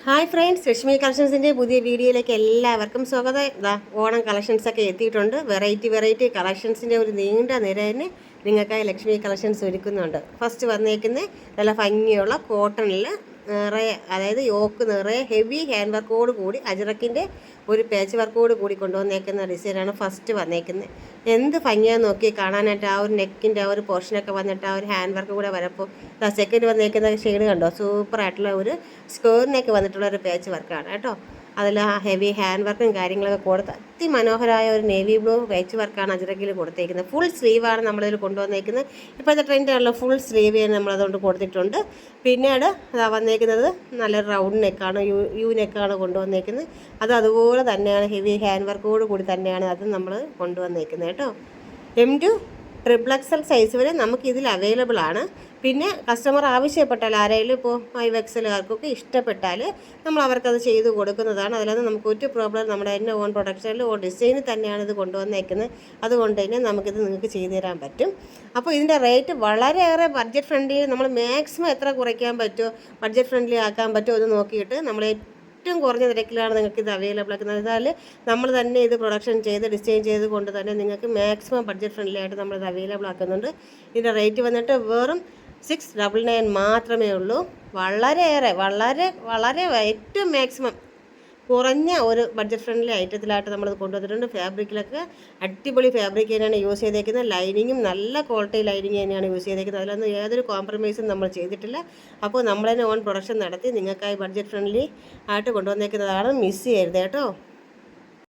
Hi friends, Lakshmi കളക്ഷൻസിൻ്റെ പുതിയ വീഡിയോയിലേക്ക് എല്ലാവർക്കും സ്വാഗതം. ഓണം കളക്ഷൻസൊക്കെ എത്തിയിട്ടുണ്ട്. വെറൈറ്റി കളക്ഷൻസിൻ്റെ ഒരു നീണ്ട നിര തന്നെ നിങ്ങൾക്കായി ലക്ഷ്മി കളക്ഷൻസ് ഒരുക്കുന്നുണ്ട്. ഫസ്റ്റ് വന്നേക്കുന്നത് നല്ല ഭംഗിയുള്ള കോട്ടണിൽ നിറയെ, അതായത് യോക്ക് നിറയെ ഹെവി ഹാൻഡ് വർക്കോട് കൂടി അജറക്കിൻ്റെ ഒരു പേച്ച് വർക്കോട് കൂടി കൊണ്ടുവന്നേക്കുന്ന ഡിസൈനാണ് ഫസ്റ്റ് വന്നേക്കുന്നത്. എന്ത് ഭംഗിയാന്ന് നോക്കി കാണാനായിട്ട്. ആ ഒരു നെക്കിൻ്റെ ആ ഒരു പോർഷനൊക്കെ വന്നിട്ട് ആ ഒരു ഹാൻഡ് വർക്ക് കൂടെ വരപ്പോൾ സെക്കൻഡ് വന്നേക്കുന്ന ഷെയ്ഡ് കണ്ടോ, സൂപ്പറായിട്ടുള്ള ഒരു സ്ക്വയറിനൊക്കെ വന്നിട്ടുള്ള ഒരു പേച്ച് വർക്കാണ് കേട്ടോ. അതിൽ ആ ഹെവി ഹാൻഡ് വർക്കും കാര്യങ്ങളൊക്കെ കൊടുത്ത് അതിമനോഹരമായ ഒരു നേവി ബ്ലൂ പേച്ച് വർക്കാണ് അജറക്കിൽ കൊടുത്തേക്കുന്നത്. ഫുൾ സ്ലീവാണ് നമ്മളിതിൽ കൊണ്ടുവന്നേക്കുന്നത്. ഇപ്പോഴത്തെ ട്രെൻഡാണല്ലോ ഫുൾ സ്ലീവ് നമ്മളതുകൊണ്ട് കൊടുത്തിട്ടുണ്ട്. പിന്നീട് അതാ വന്നേക്കുന്നത് നല്ല റൗണ്ട് നെക്കാണ്, യു നെക്കാണ് കൊണ്ടുവന്നേക്കുന്നത്. അതുപോലെ തന്നെയാണ് ഹെവി ഹാൻഡ് വർക്കോട് കൂടി തന്നെയാണ് അത് നമ്മൾ കൊണ്ടുവന്നേക്കുന്നത് കേട്ടോ. M2 XXL സൈസ് വരെ നമുക്കിതിൽ അവൈലബിൾ ആണ്. പിന്നെ കസ്റ്റമർ ആവശ്യപ്പെട്ടാൽ ആരെങ്കിലും ഇപ്പോൾ 5XLകാർക്കൊക്കെ ഇഷ്ടപ്പെട്ടാൽ നമ്മൾ അവർക്കത് ചെയ്ത് കൊടുക്കുന്നതാണ്. അതിലൊന്നും നമുക്ക് ഒരു പ്രോബ്ലം, നമ്മുടെ തന്നെ ഓൺ പ്രൊഡക്ഷനിൽ ഓൺ ഡിസൈനിൽ തന്നെയാണ് ഇത് കൊണ്ടുവന്നേക്കുന്നത്. അതുകൊണ്ട് തന്നെ നമുക്കിത് നിങ്ങൾക്ക് ചെയ്തു തരാൻ പറ്റും. അപ്പോൾ ഇതിൻ്റെ റേറ്റ് വളരെയേറെ ബഡ്ജറ്റ് ഫ്രണ്ട്ലി, നമ്മൾ മാക്സിമം എത്ര കുറയ്ക്കാൻ പറ്റുമോ, ബഡ്ജറ്റ് ഫ്രണ്ട്ലി ആക്കാൻ പറ്റുമോ എന്ന് നോക്കിയിട്ട് നമ്മൾ ഏറ്റവും കുറഞ്ഞ നിരക്കിലാണ് നിങ്ങൾക്ക് ഇത് അവൈലബിൾ ആക്കുന്നത്. എന്നാൽ നമ്മൾ തന്നെ ഇത് പ്രൊഡക്ഷൻ ചെയ്ത് ഡിസൈൻ ചെയ്ത് കൊണ്ട് തന്നെ നിങ്ങൾക്ക് മാക്സിമം ബഡ്ജറ്റ് ഫ്രണ്ട്ലി ആയിട്ട് നമ്മളിത് അവൈലബിൾ ആക്കുന്നുണ്ട്. ഇതിൻ്റെ റേറ്റ് വന്നിട്ട് വെറും 699 മാത്രമേ ഉള്ളൂ. വളരെ ഏറ്റവും മാക്സിമം കുറഞ്ഞ ഒരു ബഡ്ജറ്റ് ഫ്രണ്ട്ലി ഐറ്റത്തിലായിട്ട് നമ്മളിത് കൊണ്ടുവന്നിട്ടുണ്ട്. ഫാബ്രിക്കിലൊക്കെ അടിപൊളി ഫാബ്രിക് തന്നെയാണ് യൂസ് ചെയ്തേക്കുന്നത്. ലൈനിങ്ങും നല്ല ക്വാളിറ്റി ലൈനിങ് തന്നെയാണ് യൂസ് ചെയ്തേക്കുന്നത്. അതിലൊന്നും യാതൊരു കോംപ്രമൈസും നമ്മൾ ചെയ്തിട്ടില്ല. അപ്പോൾ നമ്മൾ തന്നെ ഓൺ പ്രൊഡക്ഷൻ നടത്തി നിങ്ങൾക്കായി ബഡ്ജറ്റ് ഫ്രണ്ട്ലി ആയിട്ട് കൊണ്ടുവന്നേക്കുന്നതാണ്. മിസ് ചെയ്യരുത് കേട്ടോ.